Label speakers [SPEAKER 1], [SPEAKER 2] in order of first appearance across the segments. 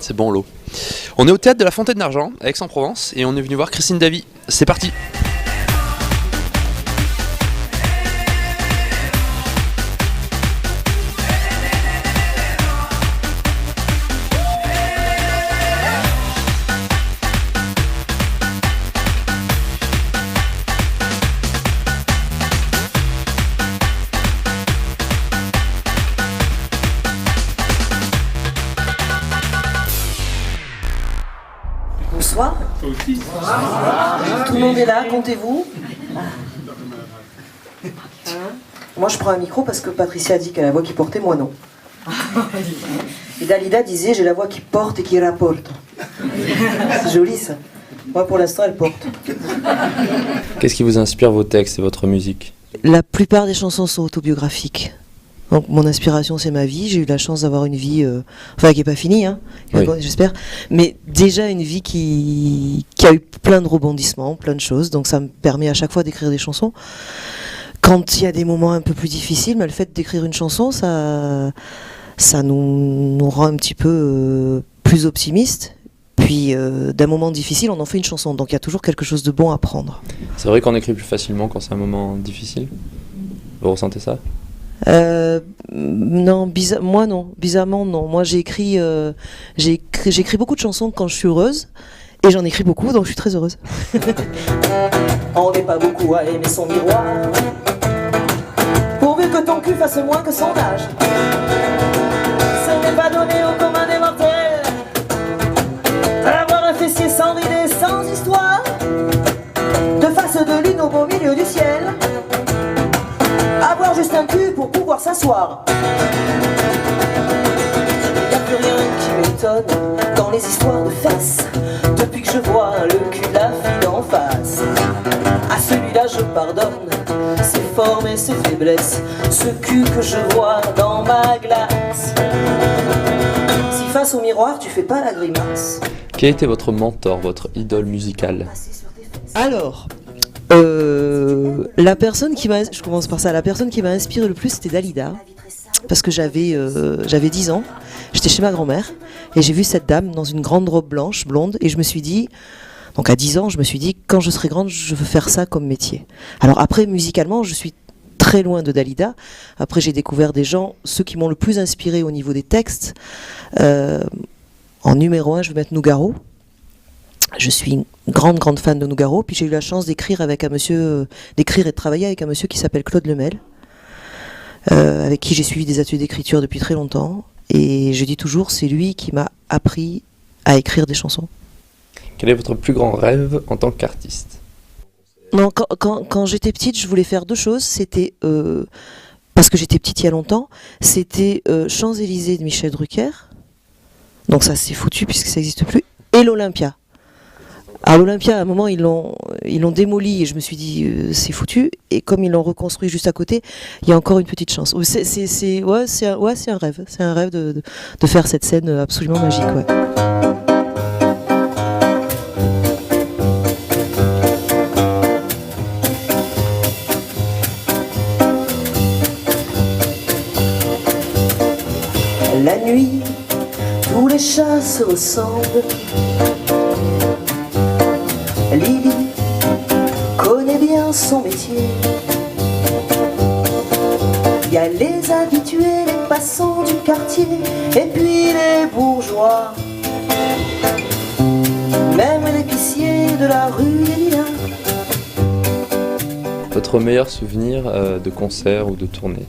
[SPEAKER 1] C'est bon l'eau. On est au théâtre de la Fontaine d'Argent, à Aix-en-Provence, et on est venu voir Christine Davy. C'est parti.
[SPEAKER 2] Bonsoir. Tout le monde est là, comptez-vous. Moi je prends un micro parce que Patricia a dit qu'elle a la voix qui portait, moi non. Et Dalida disait j'ai la voix qui porte et qui rapporte. C'est joli ça. Moi pour l'instant elle porte.
[SPEAKER 3] Qu'est-ce qui vous inspire vos textes et votre musique ?
[SPEAKER 2] La plupart des chansons sont autobiographiques. Donc mon inspiration c'est ma vie, j'ai eu la chance d'avoir une vie, qui n'est pas finie, hein,
[SPEAKER 3] oui.
[SPEAKER 2] J'espère, mais déjà une vie qui a eu plein de rebondissements, plein de choses, donc ça me permet à chaque fois d'écrire des chansons. Quand il y a des moments un peu plus difficiles, mais le fait d'écrire une chanson, ça nous rend un petit peu plus optimistes. Puis d'un moment difficile, on en fait une chanson, donc il y a toujours quelque chose de bon à prendre.
[SPEAKER 3] C'est vrai qu'on écrit plus facilement quand c'est un moment difficile ? Vous ressentez ça ?
[SPEAKER 2] Non, moi non, bizarrement non. Moi j'écris beaucoup de chansons quand je suis heureuse, et j'en écris beaucoup, donc je suis très heureuse. On n'est pas beaucoup à aimer son miroir, pourvu que ton cul fasse moins que son âge. Ce n'est pas donné au commun des mortels d'avoir un fessier sans idée, sans histoire, de face de lune au beau milieu du ciel, avoir juste un cul pour pouvoir s'asseoir. Y'a plus rien qui m'étonne dans les histoires de fesses, depuis que je vois le cul de la fille d'en face. À celui-là je pardonne ses formes et ses faiblesses, ce cul que je vois dans ma glace. Si face au miroir tu fais pas la grimace.
[SPEAKER 3] Quel était votre mentor, votre idole musicale ?
[SPEAKER 2] Alors, la personne qui m'a inspiré le plus, c'était Dalida, parce que j'avais 10 ans, j'étais chez ma grand-mère et j'ai vu cette dame dans une grande robe blanche, blonde, et je me suis dit, donc à 10 ans, je me suis dit, quand je serai grande, je veux faire ça comme métier. Alors après, musicalement, je suis très loin de Dalida. Après, j'ai découvert des gens, ceux qui m'ont le plus inspiré au niveau des textes. En numéro 1, je vais mettre Nougaro. Je suis une grande fan de Nougaro, puis j'ai eu la chance d'écrire et de travailler avec un monsieur qui s'appelle Claude Lemel, avec qui j'ai suivi des ateliers d'écriture depuis très longtemps, et je dis toujours, c'est lui qui m'a appris à écrire des chansons.
[SPEAKER 3] Quel est votre plus grand rêve en tant qu'artiste ?
[SPEAKER 2] Non, quand j'étais petite, je voulais faire deux choses, c'était, parce que j'étais petite il y a longtemps, c'était Champs-Élysées de Michel Drucker, donc ça c'est foutu puisque ça n'existe plus, et l'Olympia. À l'Olympia, à un moment, ils l'ont démoli et je me suis dit, c'est foutu. Et comme ils l'ont reconstruit juste à côté, il y a encore une petite chance. C'est un rêve. C'est un rêve de faire cette scène absolument magique. Ouais. La nuit, tous les chats se ressemblent. Lily connaît bien son métier. Il y a les habitués, les passants du quartier, et puis les bourgeois, même l'épicier de la rue des Lilas.
[SPEAKER 3] Votre meilleur souvenir de concert ou de tournée ?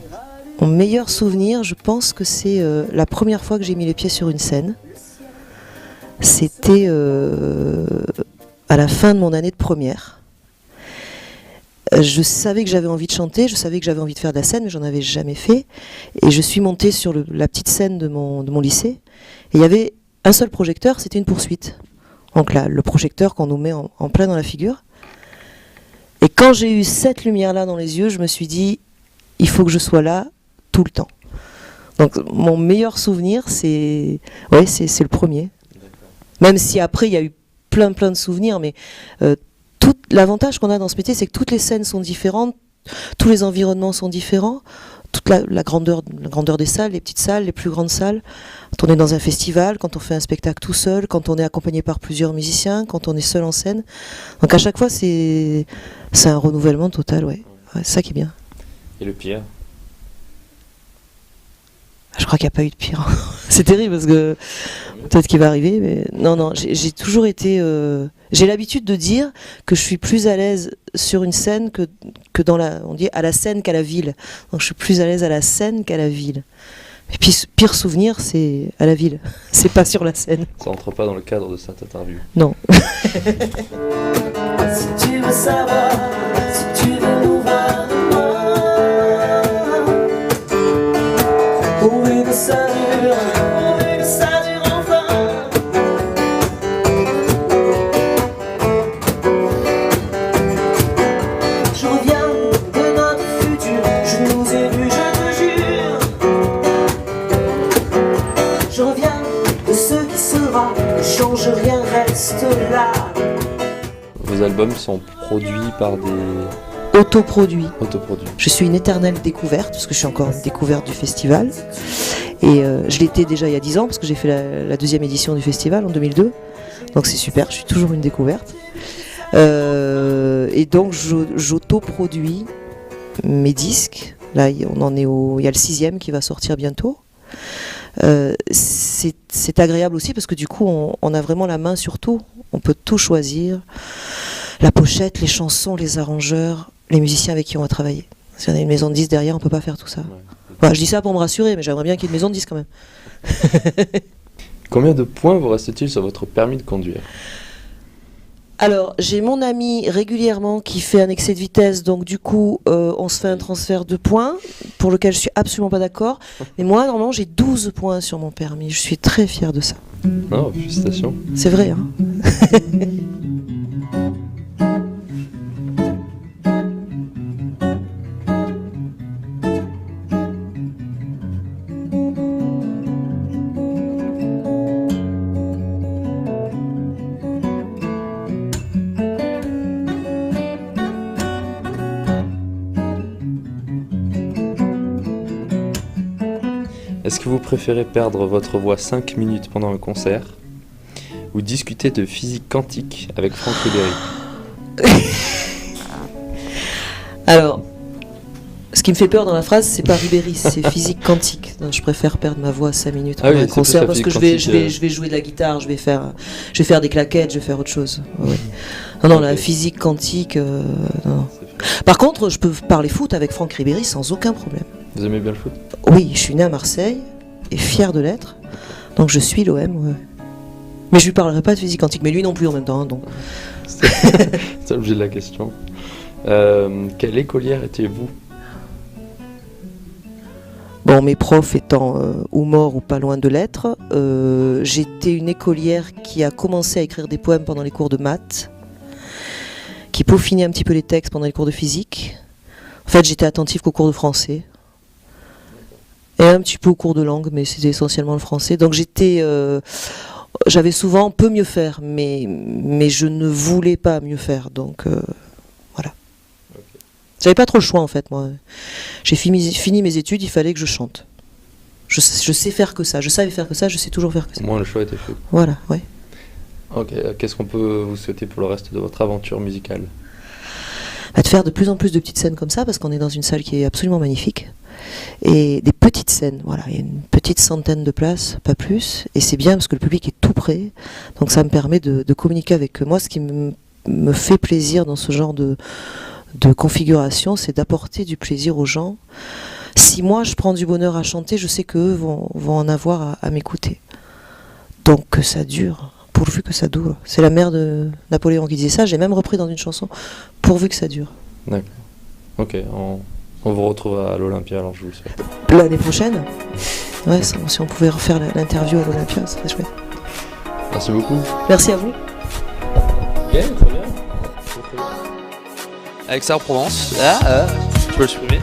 [SPEAKER 2] Mon meilleur souvenir, je pense que c'est la première fois que j'ai mis les pieds sur une scène. C'était à la fin de mon année de première. Je savais que j'avais envie de chanter, je savais que j'avais envie de faire de la scène, mais j'en avais jamais fait. Et je suis montée sur la petite scène de mon lycée. Et il y avait un seul projecteur, c'était une poursuite. Donc là, le projecteur qu'on nous met en plein dans la figure. Et quand j'ai eu cette lumière-là dans les yeux, je me suis dit, il faut que je sois là tout le temps. Donc mon meilleur souvenir, c'est le premier. Même si après, il y a eu plein de souvenirs, mais l'avantage qu'on a dans ce métier, c'est que toutes les scènes sont différentes, tous les environnements sont différents. Toute la grandeur des salles, les petites salles, les plus grandes salles. Quand on est dans un festival, quand on fait un spectacle tout seul, quand on est accompagné par plusieurs musiciens, quand on est seul en scène. Donc à chaque fois, c'est un renouvellement total, ouais. Ouais, c'est ça qui est bien.
[SPEAKER 3] Et le pire?
[SPEAKER 2] Je crois qu'il n'y a pas eu de pire. C'est terrible parce que peut-être qu'il va arriver, mais non, j'ai toujours été... J'ai l'habitude de dire que je suis plus à l'aise sur une scène que dans on dit à la scène qu'à la ville. Donc je suis plus à l'aise à la scène qu'à la ville. Et puis pire souvenir, c'est à la ville. C'est pas sur la scène.
[SPEAKER 3] Ça rentre pas dans le cadre de cette interview.
[SPEAKER 2] Non.
[SPEAKER 4] Si tu veux savoir, si tu veux nous voir demain, pourvu que ça dure enfin. Je reviens de notre futur, je nous ai vus, je te jure. Je reviens de ce qui sera, ne change rien, reste là.
[SPEAKER 3] Vos albums sont produits par des...
[SPEAKER 2] Autoproduit.
[SPEAKER 3] autoproduits.
[SPEAKER 2] Je suis une éternelle découverte, parce que je suis encore une découverte du festival. Et je l'étais déjà il y a 10 ans, parce que j'ai fait la deuxième édition du festival en 2002. Donc c'est super, je suis toujours une découverte. Et donc j'autoproduis mes disques. Là, on en est il y a le 6e qui va sortir bientôt. C'est agréable aussi, parce que du coup, on a vraiment la main sur tout. On peut tout choisir. La pochette, les chansons, les arrangeurs, les musiciens avec qui on va travailler. Si on a une maison de disques derrière, on peut pas faire tout ça.
[SPEAKER 3] Ouais.
[SPEAKER 2] Voilà, je dis ça pour me rassurer, mais j'aimerais bien qu'il y ait une maison de disques quand même.
[SPEAKER 3] Combien de points vous reste-t-il sur votre permis de conduire?
[SPEAKER 2] Alors, j'ai mon ami régulièrement qui fait un excès de vitesse, donc du coup, on se fait un transfert de points, pour lequel je suis absolument pas d'accord. Mais moi, normalement, j'ai 12 points sur mon permis. Je suis très fière de ça.
[SPEAKER 3] Oh, félicitations.
[SPEAKER 2] C'est vrai, hein.
[SPEAKER 3] Est-ce que vous préférez perdre votre voix 5 minutes pendant un concert ou discuter de physique quantique avec Franck Ribéry?
[SPEAKER 2] Alors, ce qui me fait peur dans la phrase, c'est pas Ribéry, c'est physique quantique. Donc, je préfère perdre ma voix 5 minutes
[SPEAKER 3] Ah
[SPEAKER 2] pendant
[SPEAKER 3] oui,
[SPEAKER 2] un
[SPEAKER 3] c'est
[SPEAKER 2] concert,
[SPEAKER 3] plus la
[SPEAKER 2] parce que
[SPEAKER 3] physique
[SPEAKER 2] je vais jouer de la guitare, je vais faire des claquettes, je vais faire autre chose. Ouais. Non, la
[SPEAKER 3] Ok.
[SPEAKER 2] physique quantique, non.
[SPEAKER 3] C'est fait.
[SPEAKER 2] Par contre, je peux parler foot avec Franck Ribéry sans aucun problème.
[SPEAKER 3] Vous aimez bien le foot?
[SPEAKER 2] Oui, je suis né à Marseille et fier de l'être, donc je suis l'OM. Ouais. Mais je lui parlerai pas de physique quantique, mais lui non plus en même temps. Hein, donc.
[SPEAKER 3] C'est l'objet de la question. Quelle écolière étiez-vous?
[SPEAKER 2] Bon, mes profs étant ou morts ou pas loin de l'être, j'étais une écolière qui a commencé à écrire des poèmes pendant les cours de maths, qui peaufinait un petit peu les textes pendant les cours de physique. En fait, j'étais attentive qu'aux cours de français. Et un petit peu aux cours de langue, mais c'était essentiellement le français. Donc j'avais souvent peu mieux faire, mais je ne voulais pas mieux faire. Donc voilà.
[SPEAKER 3] Ok.
[SPEAKER 2] J'avais pas trop le choix en fait, moi. J'ai fini mes études, il fallait que je chante. Je sais faire que ça, je savais faire que ça, je sais toujours faire que ça.
[SPEAKER 3] Au moins le choix était fait.
[SPEAKER 2] Voilà, ouais.
[SPEAKER 3] Ok, qu'est-ce qu'on peut vous souhaiter pour le reste de votre aventure musicale?
[SPEAKER 2] De faire de plus en plus de petites scènes comme ça, parce qu'on est dans une salle qui est absolument magnifique. Et des petites scènes, voilà, il y a une petite centaine de places, pas plus. Et c'est bien parce que le public est tout près, donc ça me permet de communiquer avec eux. Moi, ce qui me fait plaisir dans ce genre de configuration, c'est d'apporter du plaisir aux gens. Si moi je prends du bonheur à chanter, je sais qu'eux vont en avoir à m'écouter. Donc que ça dure, pourvu que ça dure. C'est la mère de Napoléon qui disait ça, j'ai même repris dans une chanson, pourvu que ça dure.
[SPEAKER 3] D'accord. Ok, on vous retrouvera à l'Olympia, alors je vous le souhaite.
[SPEAKER 2] L'année prochaine, ouais, si on pouvait refaire l'interview à l'Olympia, ça serait chouette.
[SPEAKER 3] Merci beaucoup.
[SPEAKER 2] Merci à vous.
[SPEAKER 3] Ok, très bien.
[SPEAKER 1] Avec Aix-en-Provence. Je peux le supprimer.